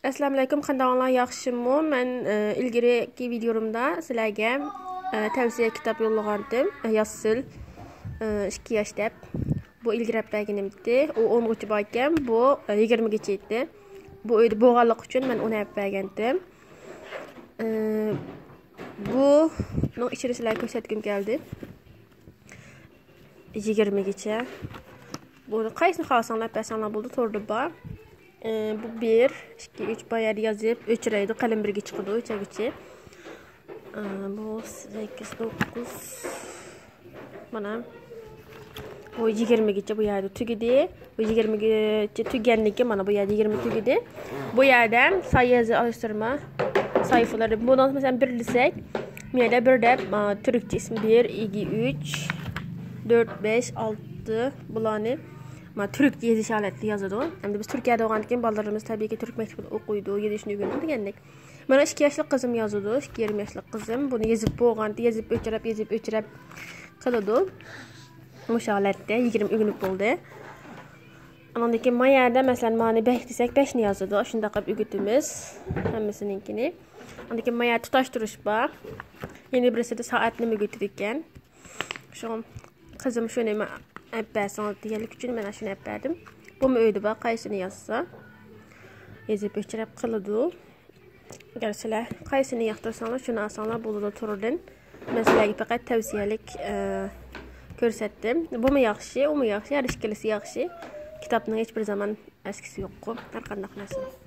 Assalomu alaykum, qandoqlar, yaxshimi? Men ilgiriki videomda sizlarga tavsiya kitob yo'llagandim. Yassil 2 yosh deb. Bu ilgirab berganimdi. U 10 gacha bor ekan, bu 20 gacha edi. Bu uyda bo'lganlik uchun men uni olib bergandim. Bu ichini sizlarga ko'rsatgim keldi. 20 gacha. Bunu qaysini xohlasanglar bersanlar bo'ldi, to'g'ri bor. Bu 1, 2, 3 bayar yazıp öçüreydi. Kalem birge çıkıdı. Öçegiçi. Bu 8, 9. Bana. Bu 20 geçe bu yerde tügidi. Bu 20 geçe tügenliki bana bu yerde 20 tügidi. Bu yerden sayı yazı alıştırma sayfaları. Bundan mesela bir lisek. Miyade bir de Türkçe ismi 1, 2, 3, 4, 5, 6 bulanı. Türk yeziş aletli yazıdı. Hem de biz Türkiye'de olan için ballarımız tabii ki Türk mektubunu okuydu. 7 yaşında günü degendik. Bana 2 yaşlı kızım yazıdı. 20 yaşlı kızım. Bunu yazıp boğandı. Yazıp öçürep kılıdı. Bu alette 20 günlük oldu. Anadaki mayada mesela mani 5 desek 5 ni yazıdı. Şimdi akıp ügütümüz. Hemesininkini. Anadaki maya tutaştırış var. Yeni birisi de saatini mi götürürken. Şu an kızım şunu Əbbərsən diyelik üçün mən şunu əbbərdim. Bu mu öydü bax, qaysını yazsa. Yazıb öçürəb qılıdı. Gərsələr, qaysını yaxdırsanlar, şunu alsanlar, bunu da tururdun. Mən sizlərə fəqət təvsiyəlik görsətdim. Bu mu yaxşı, o mu yaxşı, hər işkəlisi yaxşı. Kitabının heç bir zaman əskisi yoxdur. Hər qandaq nəsin.